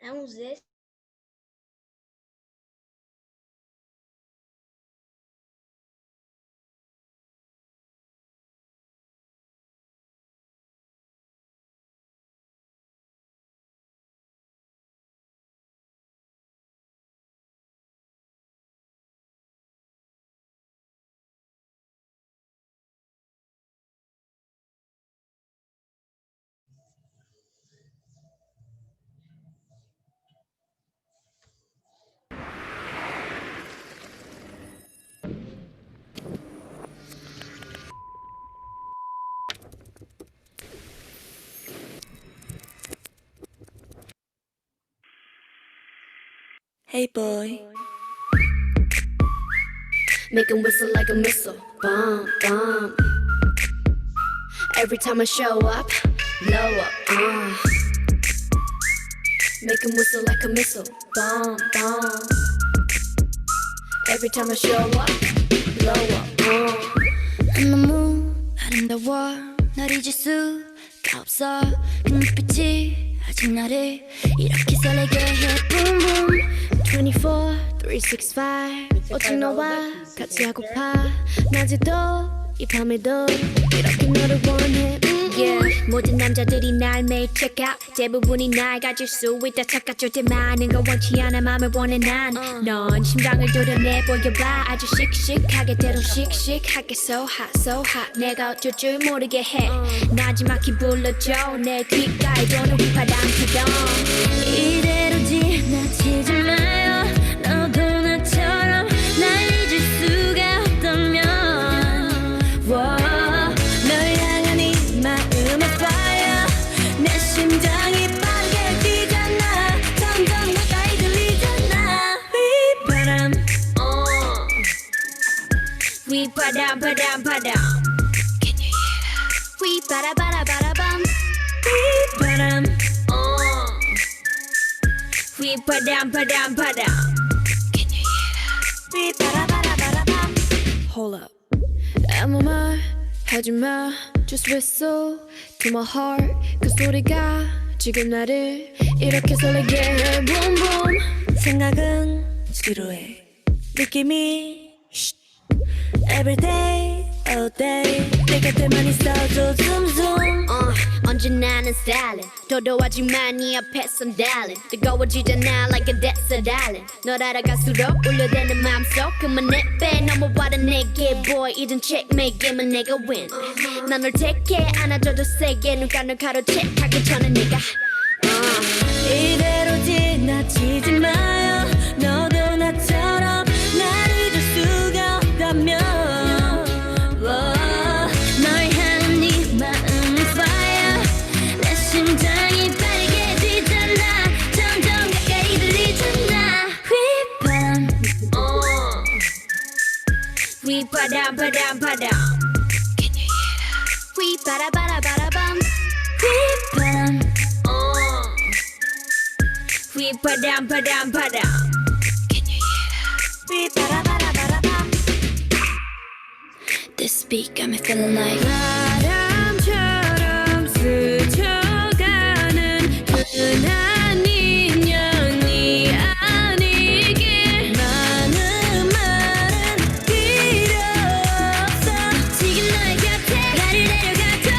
É um Z. Hey boy. Make 'em whistle like a missile, bomb, bomb. Every time I show up, blow up, Make 'em whistle like a missile, bomb, bomb. Every time I show up, blow up, 너무 아름다워 널 잊을 수가 없어 그 눈빛이 아직 나를 이렇게 설레게 해 Boom boom 24, 365 오직 너와 같이 하고파 낮에도 이 밤에도 이렇게 너를 원해 yeah. 모든 남자들이 날 매일 check out 대부분이 날 가질 수 있다 착각할 때 많은 걸 원치 않아 맘을 원해 난 넌 심장을 도려내 보여봐 아주 씩씩하게 때론 씩씩하게 so hot 내가 어쩔 줄 모르게 해 나지막히 불러줘 내 귓가에 도는 휘파람 피던 이대로 지나치지 마요 너도 나처럼 날 잊을 수가 없다면 널 향한 이 마음의 fire 내 심장이 빠르게 뛰잖아 점점 가까이 들리잖아 휘바람 휘바람 바람 바람 Can you hear that? 휘바라바라바라밤 휘바람 휘바람 바람 바람 Can you hear that? 휘바라바라바라밤 Hold up 아무 말 하지마 Just whistle to my heart 그 소리가 지금 나를 이렇게 설레게 해 Boom boom 생각은 지루해 느낌이 Every day, all day 내 곁에만 있어줘 zoom zoom 언제나 는 stylin' 도도하지만 네 앞에선 darling 뜨거워지잖아 like a desert island 널 알아갈수록 울려대는 맘속 그만 내빼 넘어와라 내게 boy 이젠 checkmate 게임은 내가 win 난 널 택해 안아줘도 세게 눈가 널 가로채 하기 전에 내가 이대로 지나치지 마요 너도 나처럼 날 잊을 수가 없다면 널 향한 네 마음은 fire 내 심장이 빠르게 뛰잖아 점점 가까이 들리잖아 휘바람 휘바람 바람 바람 Can you hear that? 휘바라바라바라밤 휘바람 휘바람 바람 바람 Can you hear that? 휘바라바라바라밤 This beat got me feeling like 바람처럼 스쳐가는 흔한 인연이 아니길 많은 말은 필요 없어 지금 너의 곁에 나를 데려가줘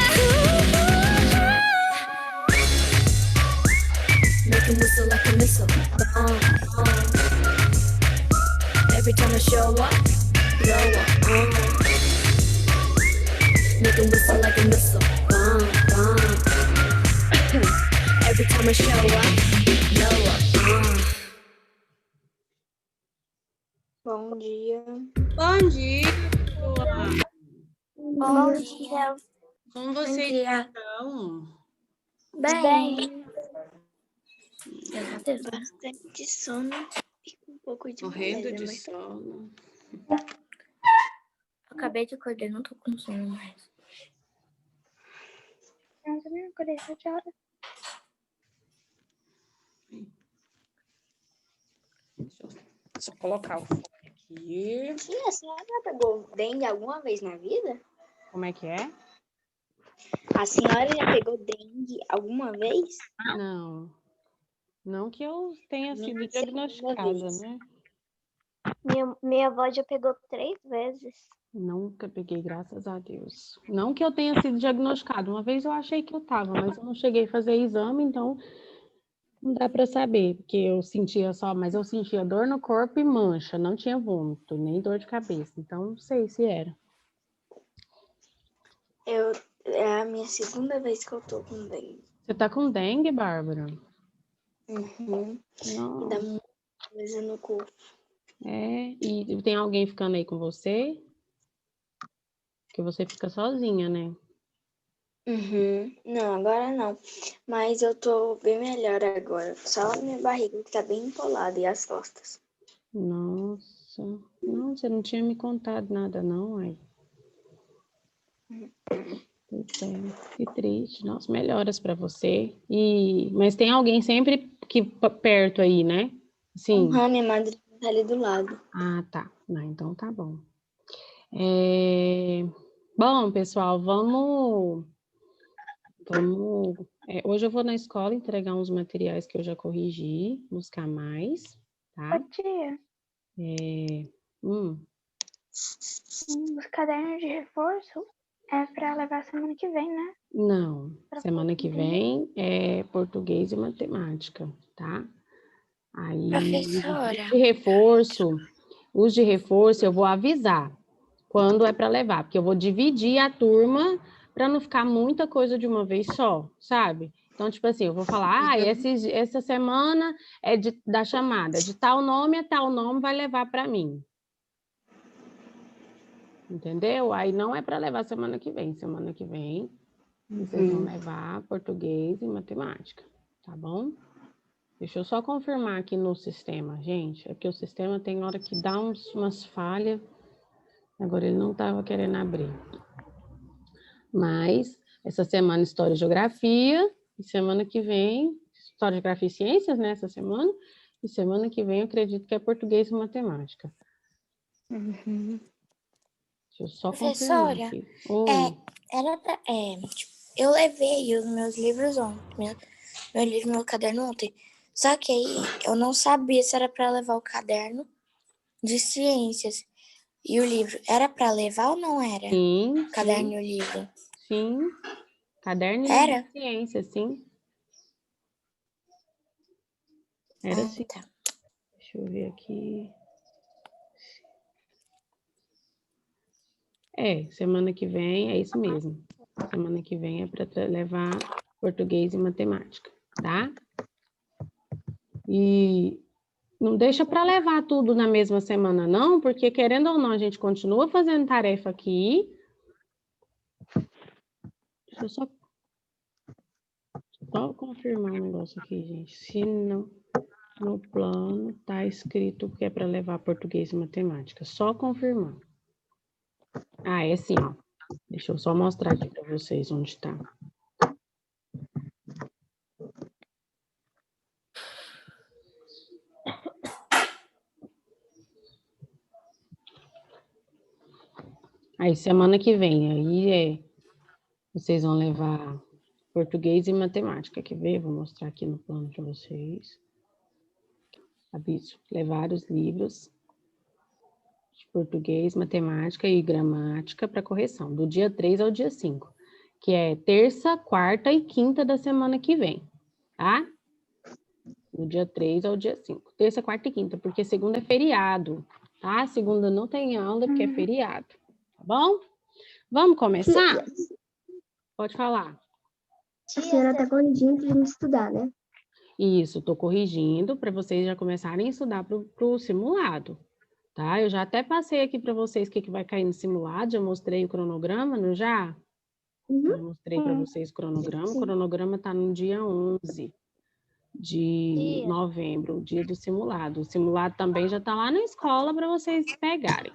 Make 'em whistle like a missile Every time I show up blow up Make 'em whistle like a missile Every time I show up blow up Bom dia. Bom dia, pessoal. Bom dia. Como vocês estão? Bem. Eu tô Bastante sono e com um pouco de Morrendo moleza, de mas sono. acabei de acordar, não tô com sono mais. eu também acordei 7 horas. Deixa eu colocar o fone aqui. Tia, a senhora já pegou dengue alguma vez na vida? Como é que é? A senhora já pegou dengue alguma vez? Não. Não que eu tenha sido Minha segunda diagnosticada, vez. né? Minha avó já pegou 3 vezes. Nunca peguei, graças a Deus. Não que eu tenha sido diagnosticada. Uma vez eu achei que eu estava, mas eu não cheguei a fazer exame, então não dá para saber, porque eu sentia mas eu sentia dor no corpo e mancha, não tinha vômito, nem dor de cabeça. Então não sei se era. É a minha segunda vez que eu tô com dengue. Você tá com dengue, Bárbara? Uhum. E dá Nossa. muita coisa no corpo. E tem alguém ficando aí com você? Porque você fica sozinha, né? Uhum. Não, agora não. Mas eu tô bem melhor agora. Só a minha barriga que tá bem empolada e as costas. Nossa. Não, você não tinha me contado nada, não, ai. Pois é, que triste. Nossa, melhoras para você. Mas tem alguém sempre perto aí, né? Sim. Uhum, minha madrinha tá ali do lado. Ah, tá. Não, então tá bom. Bom, pessoal, vamos. Hoje eu vou na escola entregar uns materiais que eu já corrigi, buscar mais, tá? Tia, Hum, os cadernos de reforço é pra levar semana que vem, né? não, semana que vem é português e matemática, tá? Aí, Professora. os de reforço eu vou avisar quando é para levar, porque eu vou dividir a turma para não ficar muita coisa de uma vez só, sabe? Então, tipo assim, eu vou falar, essa semana é da chamada, de tal nome a tal nome vai levar para mim. Entendeu? Aí não é para levar semana que vem vocês vão levar português e matemática, tá bom? Deixa eu só confirmar aqui no sistema, gente. É que o sistema tem hora que dá umas falhas. Agora ele não estava querendo abrir. Mas essa semana História e Geografia. E semana que vem, História, Geografia e Ciências, né? Essa semana. E semana que vem eu acredito que é Português e Matemática. Uhum. Deixa eu só confirmar Professora, aqui. Oi. eu levei os meus livros ontem, meu caderno ontem. Só que aí eu não sabia se era para levar o caderno de ciências e o livro. Era para levar ou não era? Sim, O caderno e o livro. sim. Caderno e livro Era? de ciência, sim. Era sim. Tá. Deixa eu ver aqui. Semana que vem é isso mesmo. Semana que vem é para levar português e matemática, tá? E não deixa para levar tudo na mesma semana, não, porque querendo ou não, a gente continua fazendo tarefa aqui. Deixa eu só confirmar um negócio aqui, gente. Se não, no plano tá escrito que é para levar português e matemática. Só confirmar. Ah, é assim, ó. Deixa eu só mostrar aqui para vocês onde está. Aí, semana que vem, vocês vão levar português e matemática. Quer ver? Vou mostrar aqui no plano para vocês. Aviso, levar os livros de português, matemática e gramática para correção, do dia 3 ao dia 5, que é terça, quarta e quinta da semana que vem, tá? Do dia 3 ao dia 5. Terça, quarta e quinta, porque segunda é feriado, tá? Segunda não tem aula porque é feriado, tá bom? Vamos começar? Pode falar. A senhora está corrigindo para a gente estudar, né? Isso, estou corrigindo para vocês já começarem a estudar para o simulado, tá? Eu já até passei aqui para vocês o que vai cair no simulado, já mostrei o cronograma, não já? Já mostrei para vocês o cronograma. Sim. O cronograma está no dia 11 de novembro, o dia do simulado. O simulado também já está lá na escola para vocês pegarem.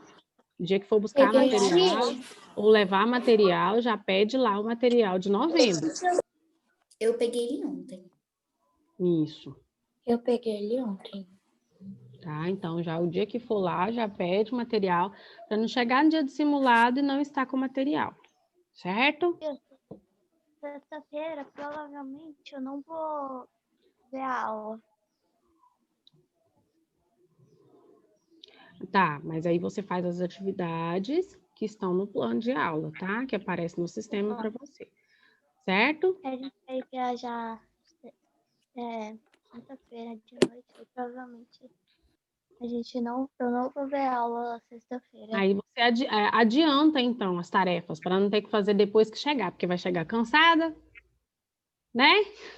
O dia que for buscar material ou levar material, já pede lá o material de novembro. Eu peguei ele ontem. Isso. Eu peguei ele ontem. Tá? Então, já o dia que for lá, já pede o material, para não chegar no dia do simulado e não estar com o material. Certo? Sexta-feira, provavelmente, eu não vou ver a aula. Tá, mas aí você faz as atividades que estão no plano de aula, tá? Que aparece no sistema para você. Certo? A gente vai viajar quinta-feira de noite e provavelmente eu não vou ver aula sexta-feira. Aí você adianta, então, as tarefas, para não ter que fazer depois que chegar, porque vai chegar cansada, né?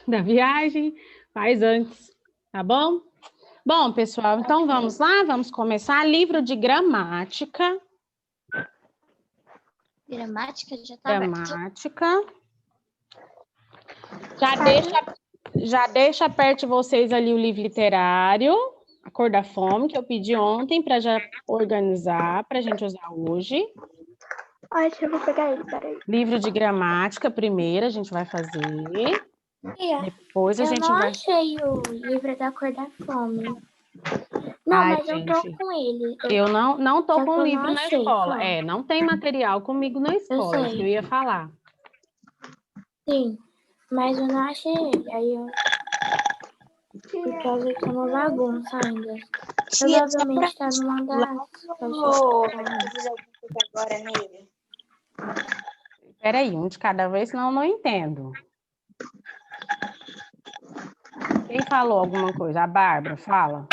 Da viagem, faz antes, tá bom? Bom, pessoal, então vamos lá, vamos começar. Livro de gramática. Gramática já tá aberto. Gramática. Já deixa perto de vocês ali o livro literário, A Cor da Fome, que eu pedi ontem para já organizar, para a gente usar hoje. Deixa eu vou pegar ele, peraí. Livro de gramática, primeiro a gente vai fazer. Depois a gente Eu não vai... achei o livro da Cor da Fome. Não, Ai, mas gente, eu tô com ele. eu não tô Só com que o eu livro não na achei, escola. qual? Não tem material comigo na escola, isso que eu ia falar. Sim, mas eu não achei ele. Aí eu... Por causa que é uma bagunça ainda. Provavelmente tá numa das caixas. Agora nele. Peraí, um de cada vez, senão eu não entendo. Quem falou alguma coisa? A Bárbara, fala.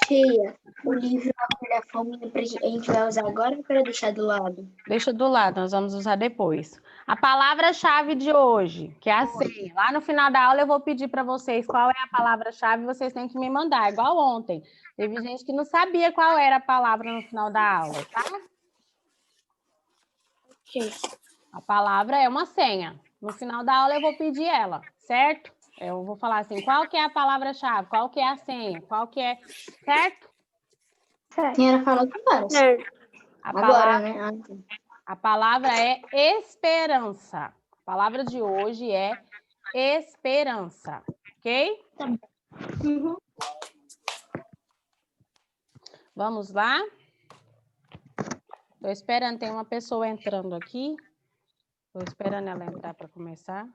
Tia, o livro A Cor da Fome a gente vai usar agora ou para deixar do lado? Deixa do lado, nós vamos usar depois. A palavra-chave de hoje, que é a senha. Lá no final da aula eu vou pedir para vocês qual é a palavra-chave e vocês têm que me mandar, igual ontem. Teve gente que não sabia qual era a palavra no final da aula, tá? Ok. A palavra é uma senha. No final da aula eu vou pedir ela, certo? Eu vou falar assim, qual que é a palavra-chave? Qual que é a senha? Qual que é... Certo? A senhora falou que vai. Agora, né? A palavra é esperança. A palavra de hoje é esperança, ok? Uhum. Vamos lá? Estou esperando, tem uma pessoa entrando aqui. Estou esperando ela entrar para começar.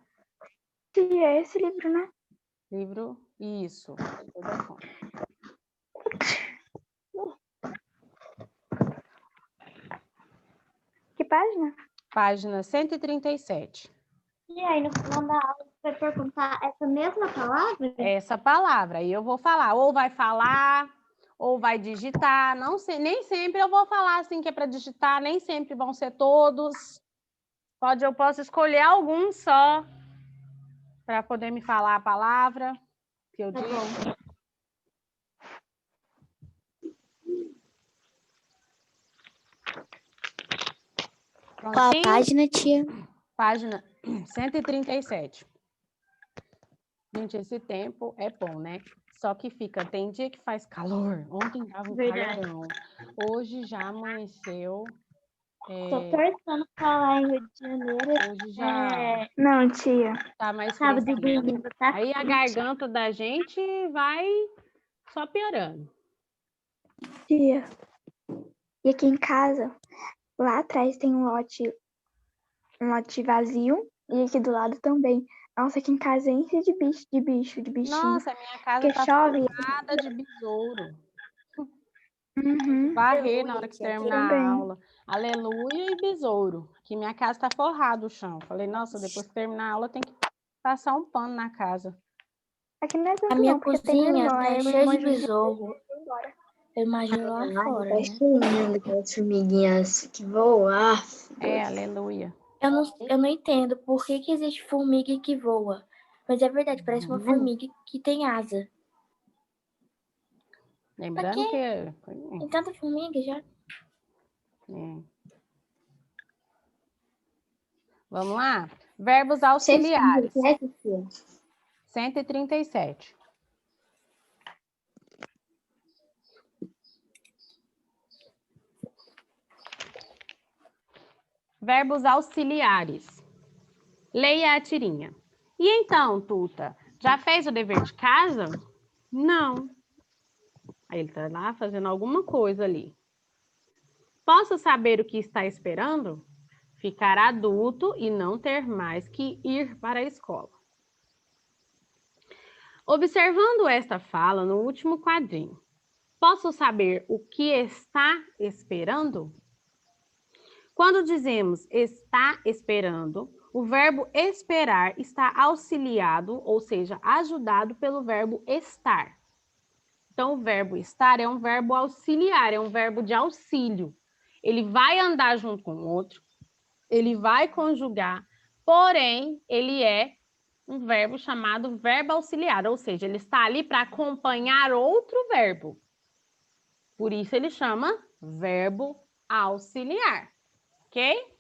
Sim, é esse livro, né? Livro, isso. Que página? Página 137. E aí, no final da aula, você vai perguntar essa mesma palavra? Essa palavra. E eu vou falar, ou vai digitar. Não sei, nem sempre eu vou falar assim que é para digitar, nem sempre vão ser todos. Eu posso escolher alguns só para poder me falar a palavra que eu digo. Qual a página, tia? Página 137. Gente, esse tempo é bom, né? Só que tem dia que faz calor. Ontem tava um calorão. Hoje já amanheceu. Tô torcendo pra lá em Rio de Janeiro. Hoje já Não, tia. tá mais Sábado e fresquinho. domingo, tá? Aí a garganta da gente vai só piorando. Tia. E aqui em casa, lá atrás tem um lote vazio. E aqui do lado também. Nossa, aqui em casa enche de bichinho. Nossa, minha casa Porque tá chove. forrada de besouro. Uhum. Varrer na hora que terminar também. a aula. Aleluia e besouro. Aqui minha casa tá forrada o chão. Falei, nossa, depois que terminar a aula tem que passar um pano na casa. Aqui não é tanto A minha não, porque tem cozinha irmã, tá aí meu cheia irmão de besouro. Eu imagino lá fora, né? Lindo aquelas formiguinhas que voam. Aleluia. Eu não entendo por que existe formiga que voa. Mas é verdade, parece uma formiga que tem asa. Lembrando que... Tem tanta formiga já. Vamos lá? Verbos auxiliares. 137. Verbos auxiliares. Leia a tirinha. E então, Tuta, já fez o dever de casa? Não. Aí ele está lá fazendo alguma coisa ali. Posso saber o que está esperando? Ficar adulto e não ter mais que ir para a escola. Observando esta fala no último quadrinho, Posso saber o que está esperando? Quando dizemos está esperando, o verbo esperar está auxiliado, ou seja, ajudado pelo verbo estar. Então, o verbo estar é um verbo auxiliar, é um verbo de auxílio. Ele vai andar junto com o outro, ele vai conjugar, porém, ele é um verbo chamado verbo auxiliar, ou seja, ele está ali para acompanhar outro verbo. Por isso, ele chama verbo auxiliar, ok?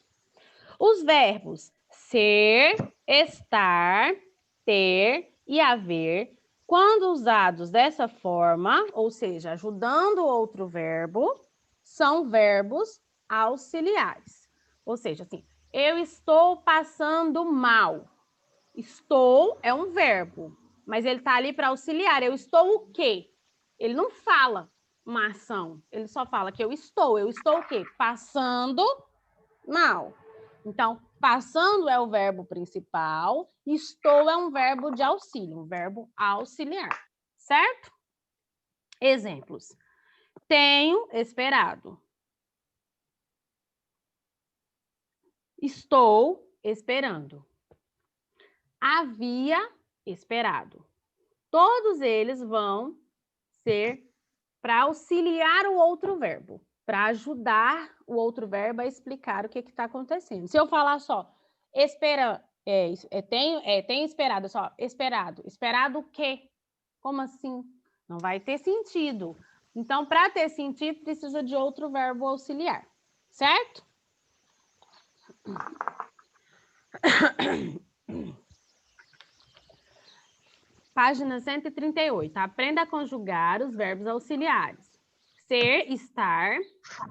Os verbos ser, estar, ter e haver, quando usados dessa forma, ou seja, ajudando outro verbo, são verbos auxiliares. Ou seja, assim, eu estou passando mal. Estou é um verbo, mas ele está ali para auxiliar. Eu estou o quê? Ele não fala uma ação, ele só fala que eu estou. Eu estou o quê? Passando mal. Então, passando é o verbo principal, estou é um verbo de auxílio, um verbo auxiliar, certo? Exemplos. Tenho esperado. Estou esperando. Havia esperado. Todos eles vão ser para auxiliar o outro verbo, para ajudar o outro verbo a explicar o que está acontecendo. Se eu falar só, tenho esperado, só, esperado. Esperado o quê? Como assim? Não vai ter sentido. Então, para ter sentido, precisa de outro verbo auxiliar, certo? Página 138. Aprenda a conjugar os verbos auxiliares. Ser, estar,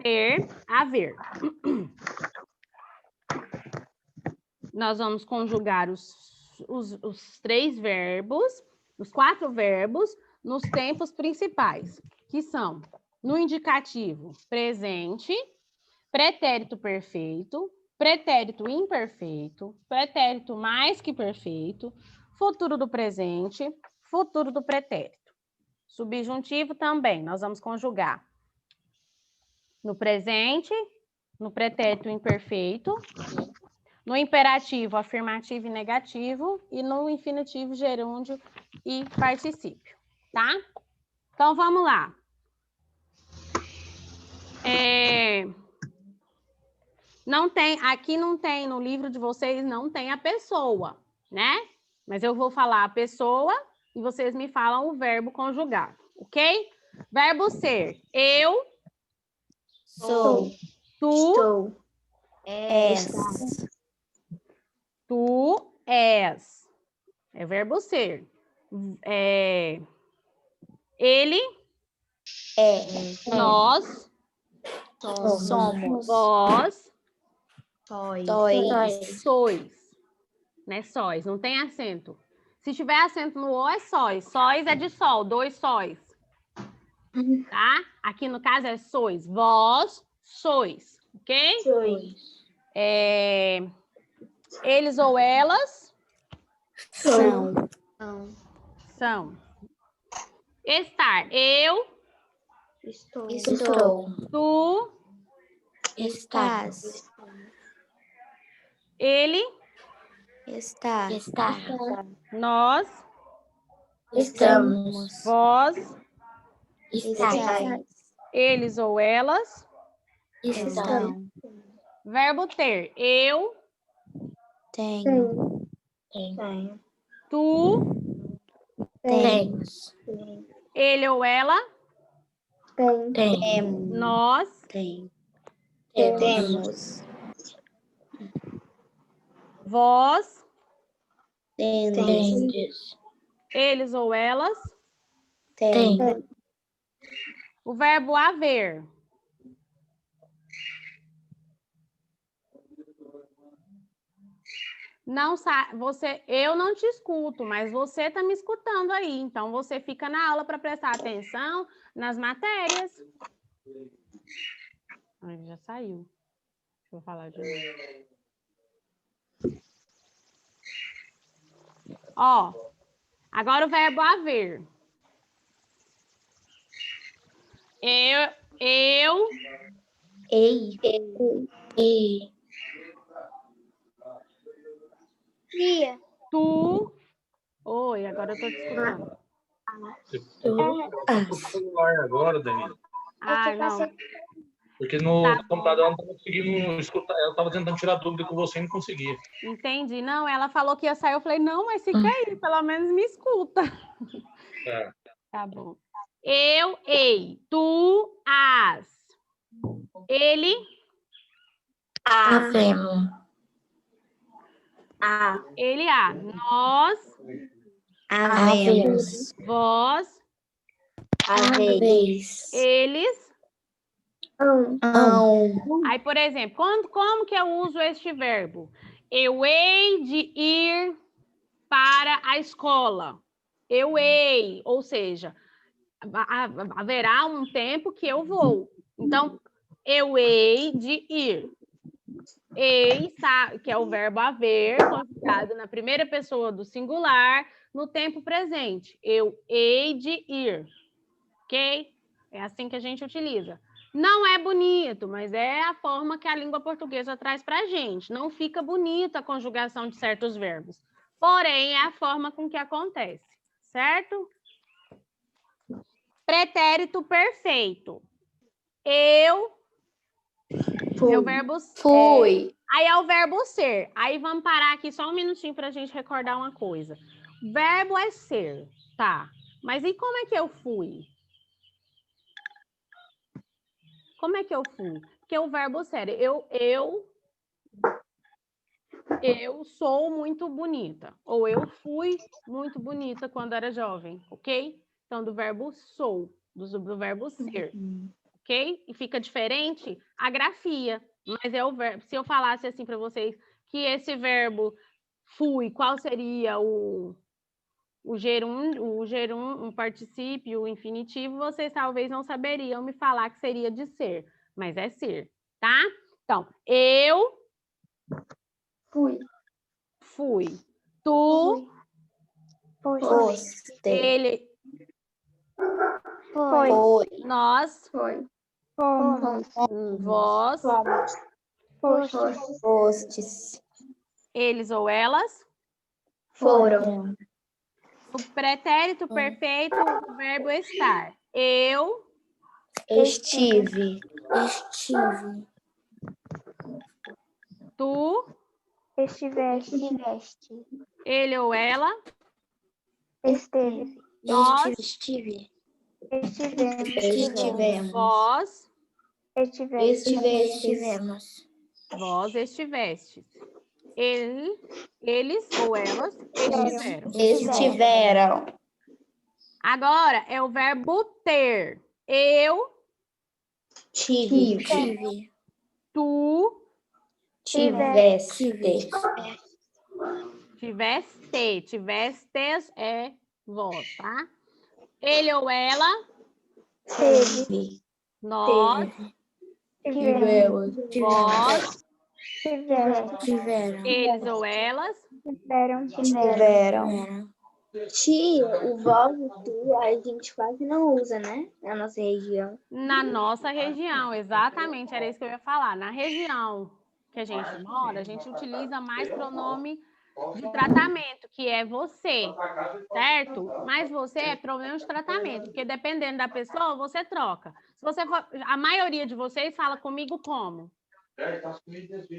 ter, haver. Nós vamos conjugar os 3 verbos, os 4 verbos, nos tempos principais, que são, no indicativo, presente, pretérito perfeito, pretérito imperfeito, pretérito mais que perfeito, futuro do presente, futuro do pretérito. Subjuntivo também, nós vamos conjugar no presente, no pretérito imperfeito, no imperativo afirmativo e negativo e no infinitivo gerúndio e particípio, tá? Então, vamos lá. Aqui não tem, no livro de vocês, não tem a pessoa, né? Mas eu vou falar a pessoa e vocês me falam o verbo conjugado, ok? Verbo ser. Eu. Sou. Tu. Estou. És. Tu és. É verbo ser. Ele. É. Nós. Somos. Vós. Sois. Sois. Né? Sóis. Não tem acento. Se tiver acento no O, é sóis. Sóis é de sol. 2 sóis. Tá? Aqui no caso é sois. Vós sois. Ok? Sois. Eles ou elas São. são. Estar. Eu. Estou. Tu. Estás. Ele. Está. Nós. Estamos. Vós. Estais. Eles ou elas. Estão. Verbo ter. Eu. Tenho. Tu. Temos. Ele ou ela. Temos. Nós. Temos. Vós. Tendes. Eles ou elas. Tem. O verbo haver. Não sabe, eu não te escuto, mas você está me escutando aí. Então, você fica na aula para prestar atenção nas matérias. Ai, já saiu. Deixa eu falar de novo. Ó, agora o verbo haver. Eu, Ei. Ei. Tia. tu. Oi, agora eu tô te escutando. As. celular agora, Danilo. Ah, não. Porque no Tá bom. computador ela não estava conseguindo escutar. Ela estava tentando tirar dúvida com você e não conseguia. Entendi. Não, ela falou que ia sair. Eu falei, não, mas fica aí, pelo menos me escuta. É. Tá bom. Eu, ei. Tu, as. Ele, Havemos. ele, a. Nós, Havemos. vós, Haveis. eles. Ão. Aí, por exemplo, como que eu uso este verbo? Eu hei de ir para a escola. Eu hei, ou seja, haverá um tempo que eu vou. Então, eu hei de ir. Hei, que é o verbo haver, conjugado na primeira pessoa do singular, no tempo presente. Eu hei de ir. Ok? É assim que a gente utiliza. Não é bonito, mas é a forma que a língua portuguesa traz para a gente. Não fica bonita a conjugação de certos verbos. Porém, é a forma com que acontece. Certo? Pretérito perfeito. Eu. É o verbo Fui. Aí é o verbo ser. Aí vamos parar aqui só um minutinho para a gente recordar uma coisa. Verbo é ser, tá? Mas e como é que eu fui? Como é que eu fui? Porque o verbo ser, eu sou muito bonita. Ou eu fui muito bonita quando era jovem, ok? Então, do verbo sou, do verbo ser, ok? E fica diferente a grafia. Mas é o verbo. Se eu falasse assim para vocês que esse verbo fui, qual seria o gerúndio, um particípio, o infinitivo, vocês talvez não saberiam me falar que seria de ser, mas é ser, tá? Então, eu fui. Tu, Foste. ele, Foi. nós, vós, Fostes. eles ou elas. Foram. O pretérito perfeito, o verbo estar. Eu Estive. tu, Estiveste. ele ou ela, Esteve. nós, Estive. Estivemos. vós, Estivemos. vós estivestes. Eles ou elas estiveram. Estiveram. Agora é o verbo ter. Eu, Tive. tu, Tiveste. tiveste. Tivestes é vós, tá? Ele ou ela, Teve. nós, Tivemos. vós, Tiveram. eles ou elas. Tiveram. Tia, o vós e tu a gente quase não usa, né? Na nossa região. Na nossa região, exatamente, era isso que eu ia falar. Na região que a gente mora, a gente utiliza mais pronome de tratamento, que é você, certo? Mas você é pronome de tratamento, porque dependendo da pessoa, você troca. Se você for, a maioria de vocês fala comigo como?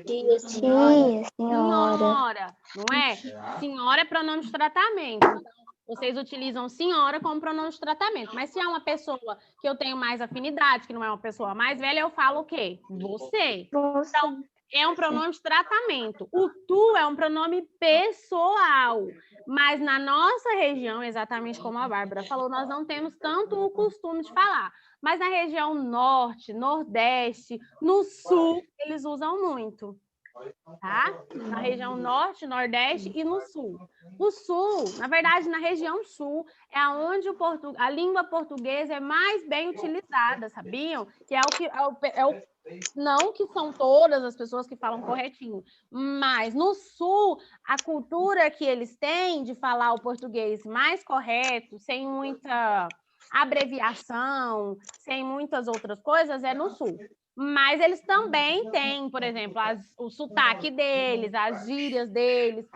Tia, senhora. Senhora, não é? Senhora é pronome de tratamento. Então, vocês utilizam senhora como pronome de tratamento. Mas se é uma pessoa que eu tenho mais afinidade, que não é uma pessoa mais velha, eu falo o quê? Você. Então, é um pronome de tratamento. O tu é um pronome pessoal. Mas na nossa região, exatamente como a Bárbara falou, nós não temos tanto o costume de falar. Mas na região norte, nordeste, no sul, eles usam muito. Tá? Na região norte, nordeste e no sul. O sul, na verdade, na região sul, é onde a língua portuguesa é mais bem utilizada, sabiam? Que não que são todas as pessoas que falam corretinho, mas no sul, a cultura que eles têm de falar o português mais correto, sem muita abreviação, sem muitas outras coisas, é no sul. Mas eles também têm, por exemplo, o sotaque deles, as gírias deles.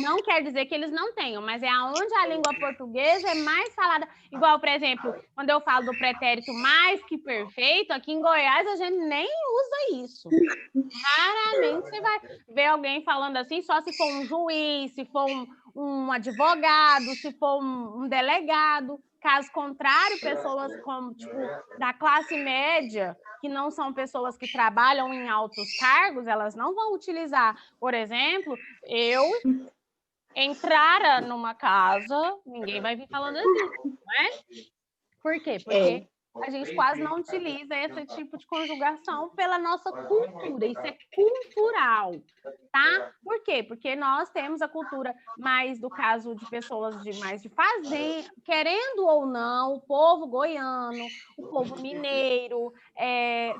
Não quer dizer que eles não tenham, mas é aonde a língua portuguesa é mais falada. Igual, por exemplo, quando eu falo do pretérito mais que perfeito, aqui em Goiás a gente nem usa isso. Raramente você vai ver alguém falando assim, só se for um juiz, se for um advogado, se for um delegado. Caso contrário, pessoas como, tipo, da classe média, que não são pessoas que trabalham em altos cargos, elas não vão utilizar. Por exemplo, eu entrar numa casa, ninguém vai vir falando assim, não é? Por quê? Porque a gente quase não utiliza esse tipo de conjugação pela nossa cultura. Isso é cultural, tá? Por quê? Porque nós temos a cultura mais do caso de pessoas mais de fazenda, querendo ou não, o povo goiano, o povo mineiro,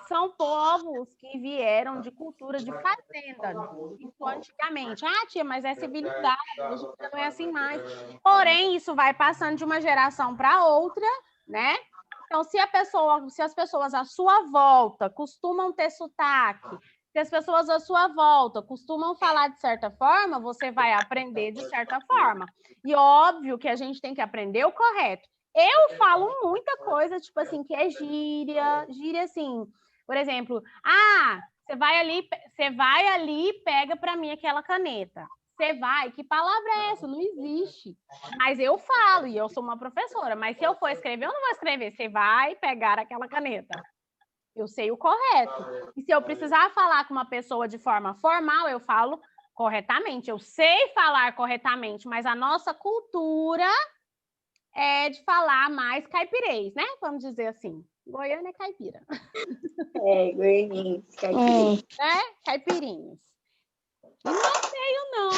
são povos que vieram de cultura de fazenda. Isso antigamente. Ah, tia, mas é civilizado, hoje não é assim mais. Porém, isso vai passando de uma geração para outra, né? Então, se as pessoas à sua volta costumam ter sotaque, se as pessoas à sua volta costumam falar de certa forma, você vai aprender de certa forma. E óbvio que a gente tem que aprender o correto. Eu falo muita coisa, tipo assim, que é gíria assim. Por exemplo, você vai ali e pega para mim aquela caneta. Você vai, que palavra é essa? Não existe. Mas eu falo, e eu sou uma professora, mas se eu for escrever, eu não vou escrever. Você vai pegar aquela caneta. Eu sei o correto. E se eu precisar falar com uma pessoa de forma formal, eu falo corretamente. Eu sei falar corretamente, mas a nossa cultura é de falar mais caipirês, né? Vamos dizer assim. Goiânia é caipira. Goiânia, caipira. Caipirinhos. Não é feio, não,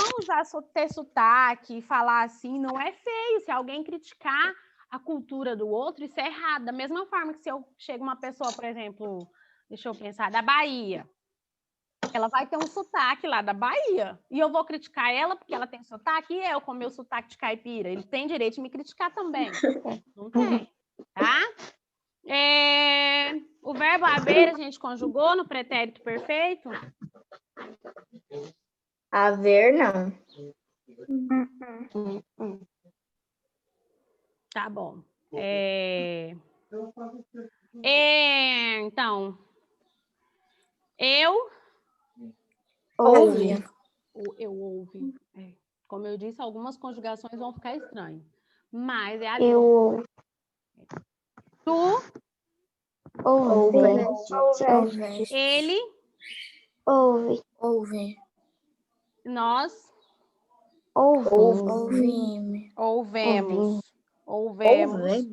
ter sotaque, falar assim, não é feio. Se alguém criticar a cultura do outro, isso é errado. Da mesma forma que se eu chego uma pessoa, por exemplo, deixa eu pensar, da Bahia, ela vai ter um sotaque lá da Bahia, e eu vou criticar ela porque ela tem sotaque, e eu com meu sotaque de caipira. Ele tem direito de me criticar também. Não tem, tá? O verbo haver a gente conjugou no pretérito perfeito? Haver, não. Tá bom. Então, eu ouvi. Eu ouvi. Como eu disse, algumas conjugações vão ficar estranhas. Mas é a língua. Tu Ouve. Ele Ouve. Nós Ouvimos. Ouvemos.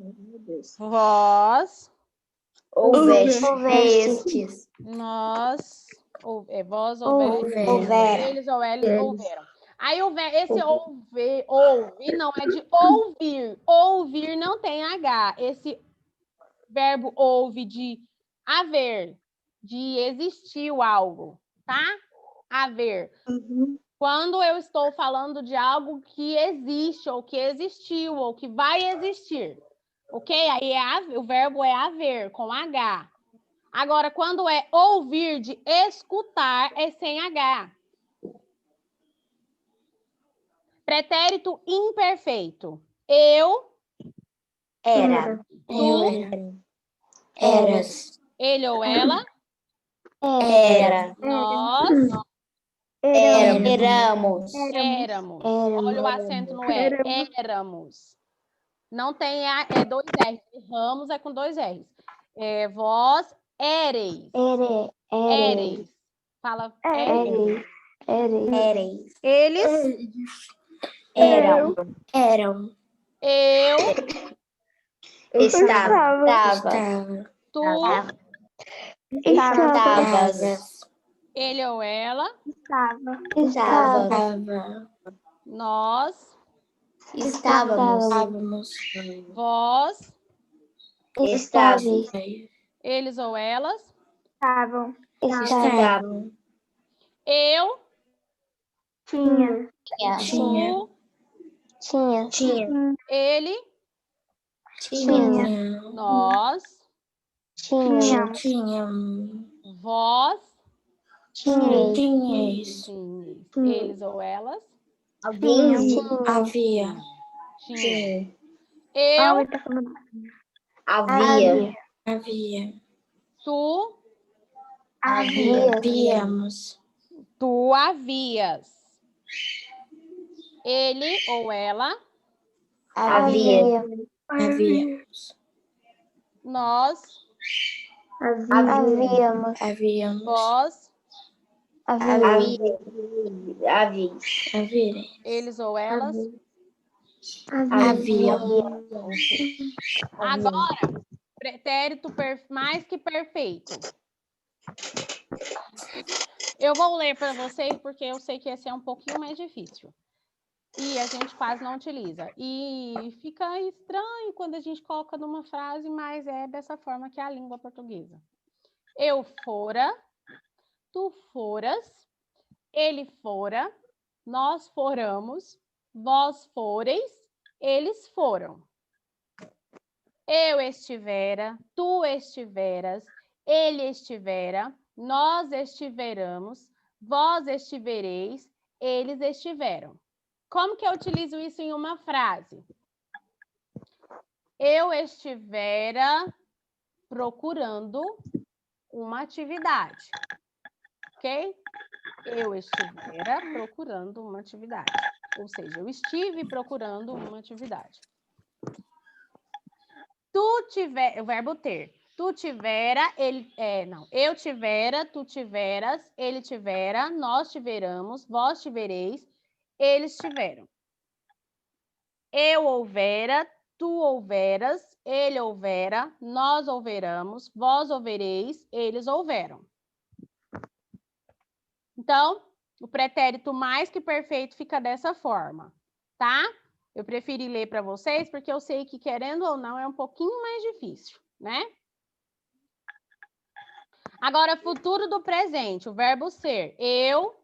Vós Ouvestes. Nós vós ouveram. Eles ou eles ouviram. Aí esse ouve não é de ouvir. Ouvir não tem H. Esse verbo ouve de haver, de existir algo, tá? Haver. Quando eu estou falando de algo que existe, ou que existiu, ou que vai existir, ok? Aí o verbo é haver, com H. Agora, quando é ouvir, de escutar, é sem H. Pretérito imperfeito. Eu. Era. Tu. Eras. Ele ou ela. Era. Nós. Éramos. Olha o acento no E. Éramos. Não tem dois R's. Ramos é com dois R's. Vós éreis. Éreis. Fala. Éreis. Eles. Eram. Eu. Estava. Tu. Estavas. Ele ou ela. Estava. Nós. Estávamos. Vós. Estavam. Eles ou elas. Estavam. Eu. Tinha. Tu. Tinha. Ele. Tinha. Nós, Tínhamos. Tínhamos. vós, Tinhas. Tinhas. tinhas. Eles ou elas, Havia. tinham. Eu, Havia. Havia. tu, Havíamos. tu havias. Ele ou ela, Havia. Havíamos. nós, Havíamos. Havíamos. vós, Havia. Havia. eles ou elas. Havia. Agora, pretérito mais que perfeito. Eu vou ler para vocês porque eu sei que esse é um pouquinho mais difícil. E a gente quase não utiliza. E fica estranho quando a gente coloca numa frase, mas é dessa forma que é a língua portuguesa. Eu fora, tu foras, ele fora, nós foramos, vós foreis, eles foram. Eu estivera, tu estiveras, ele estivera, nós estiveramos, vós estivereis, eles estiveram. Como que eu utilizo isso em uma frase? Eu estivera procurando uma atividade, ok? Eu estivera procurando uma atividade. Ou seja, eu estive procurando uma atividade. Tu tiver, o verbo ter. Tu tivera, ele, eu tivera, tu tiveras, ele tivera, nós tiveramos, vós tivereis, eles tiveram. Eu houvera, tu houveras, ele houvera, nós houveramos, vós houvereis, eles houveram. Então, o pretérito mais que perfeito fica dessa forma, tá? Eu preferi ler para vocês porque eu sei que, querendo ou não, é um pouquinho mais difícil, né? Agora, futuro do presente, o verbo ser. Eu,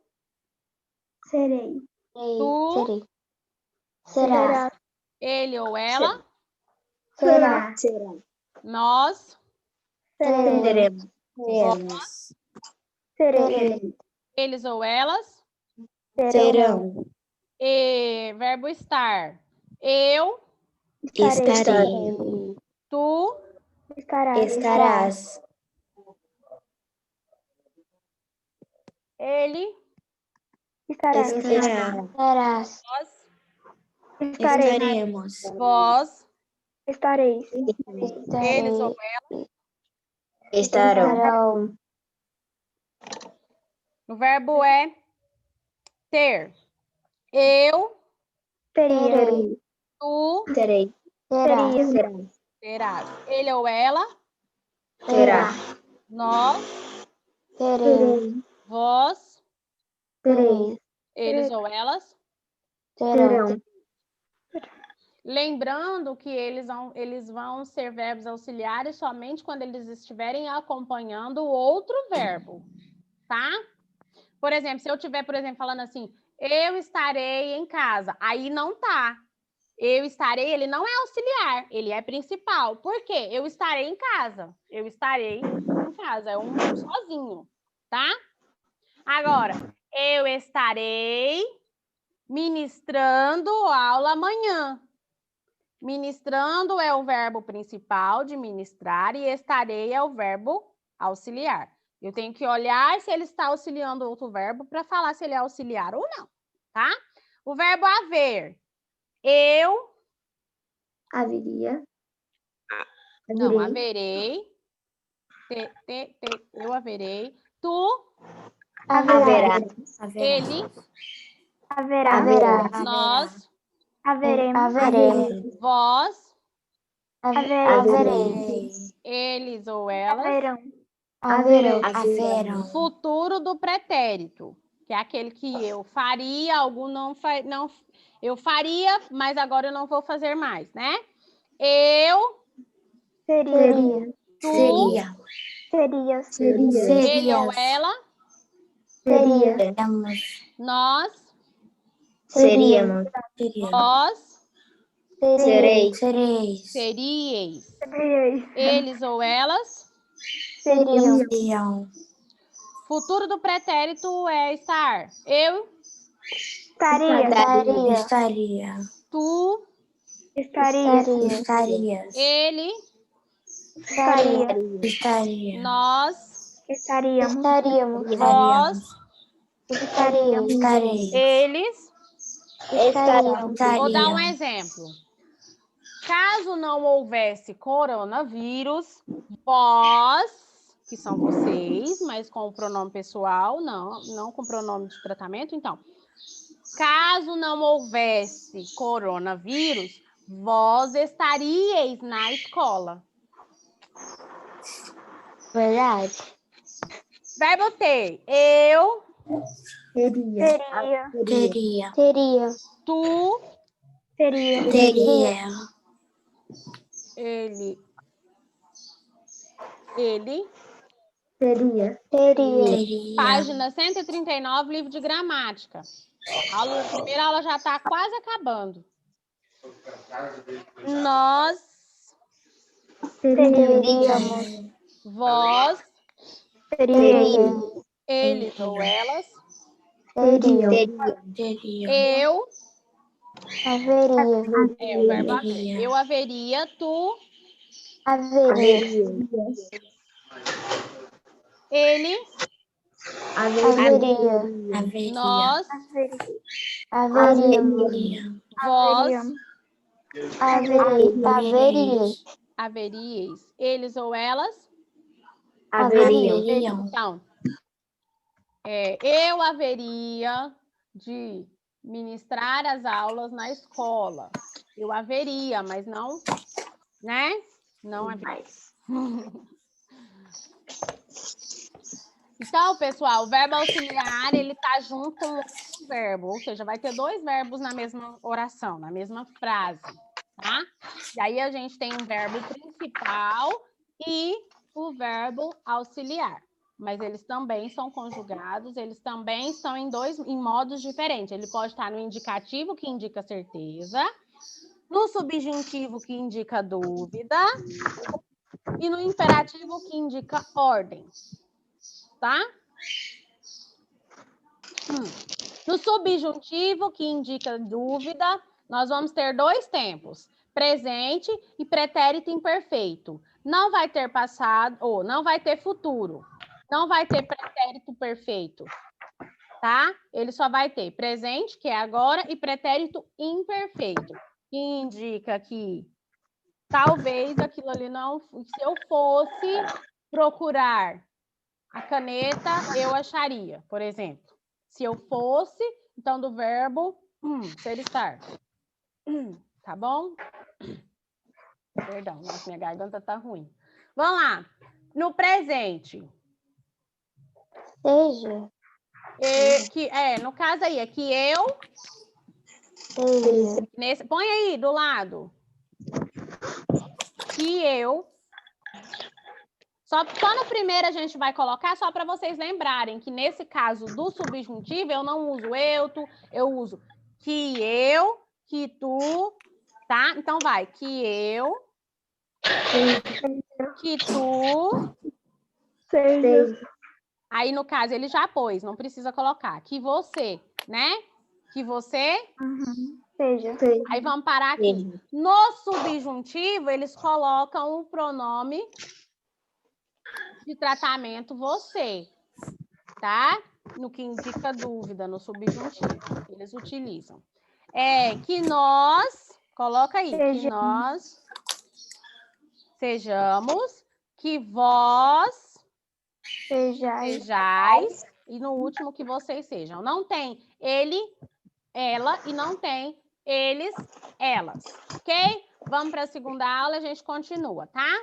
Serei. tu, Serei. Será. ele ou ela, Será. nós, Seremos. vós, Serei. eles ou elas, Serão. e verbo estar. Eu, Estarei. tu, Estarás. ele, Estarás. nós, Estaremos. vós, Estareis. eles ou elas. Estarão. O verbo é ter. Eu, Terei. tu, Terei. terás. Ele ou ela, Terá. nós, Terei. vós, Terei. eles ou elas. Terão. Lembrando que eles vão ser verbos auxiliares somente quando eles estiverem acompanhando outro verbo, tá? Por exemplo, se eu estiver, por exemplo, falando assim, eu estarei em casa, aí não tá. Eu estarei, ele não é auxiliar, ele é principal. Por quê? Eu estarei em casa. Eu estarei em casa, é um sozinho, tá? Agora, eu estarei ministrando aula amanhã. Ministrando é o verbo principal de ministrar e estarei é o verbo auxiliar. Eu tenho que olhar se ele está auxiliando outro verbo para falar se ele é auxiliar ou não, tá? O verbo haver. Eu... Haveria. Não, haverei. Eu haverei. Tu... Haverá. Ele... Haverá. Nós... Haveremos. Vós... Havereis. Eles ou elas... Haverão. Futuro do pretérito, que é aquele que eu faria, algo não eu faria, mas agora eu não vou fazer mais, né? Eu, Seria. tu, Seria. ele ou ela, Seria. nós, Seríamos. vós, Sereis. Sereis. Seríeis. Sereis. Eles ou elas. Seriam. Seriam. Futuro do pretérito é estar. Eu, Estaria. Estaria. tu, Estaria. Estarias. ele, Estaria. Estaria. nós, Estaríamos. vós, Estaríamos. Estareis. eles. Estaríamos. Vou dar um Estariam. exemplo. Caso não houvesse coronavírus, vós, que são vocês, mas com o pronome pessoal, não com pronome de tratamento, então. Caso não houvesse coronavírus, vós estaríeis na escola. Verdade. Verbo ter. Eu, Teria. Teria. Teria. tu, Teria. Teria. ele, Teria. Teria. página 139, livro de gramática. A primeira aula já está quase acabando. Nós, Teríamos. vós, Teríamos. eles ou elas, Teriam. Teriam. eu, Haveria. é o verbo haver. Haveria. Eu haveria, tu, Haveria. ele, Haveria. Haveria. nós, Haveríamos. vós, Haveríeis. haveríeis, eles ou elas. Haveriam. Então, eu haveria de ministrar as aulas na escola. Eu haveria, mas não, né? Não haveria. Então, pessoal, o verbo auxiliar, ele tá junto com o verbo, ou seja, vai ter dois verbos na mesma oração, na mesma frase, tá? E aí a gente tem um verbo principal e o verbo auxiliar. Mas eles também são conjugados, eles também estão em modos diferentes. Ele pode estar no indicativo, que indica certeza, no subjuntivo, que indica dúvida, e no imperativo, que indica ordem. Tá? No subjuntivo, que indica dúvida, nós vamos ter dois tempos, presente e pretérito imperfeito. Não vai ter passado, ou não vai ter futuro. Não vai ter pretérito perfeito, tá? Ele só vai ter presente, que é agora, e pretérito imperfeito, que indica que talvez aquilo ali não... Se eu fosse procurar a caneta, eu acharia, por exemplo. Se eu fosse, então do verbo ser estar. Tá bom? Perdão, nossa, minha garganta tá ruim. Vamos lá. No presente. Seja. No caso aí, é que eu... põe aí, do lado. Que eu... Só no primeiro a gente vai colocar, só para vocês lembrarem que nesse caso do subjuntivo, eu não uso eu, tu, eu uso que eu, que tu, tá? Então vai, que eu, que tu, Seja. aí no caso ele já pôs, não precisa colocar, que você, né? Que você, Seja. aí vamos parar aqui. No subjuntivo, eles colocam o pronome de tratamento você, tá? No que indica dúvida, no subjuntivo, eles utilizam. Que nós, coloca aí, que nós sejamos, que vós sejais, e no último que vocês sejam. Não tem ele, ela, e não tem eles, elas, ok? Vamos para a segunda aula, a gente continua, tá?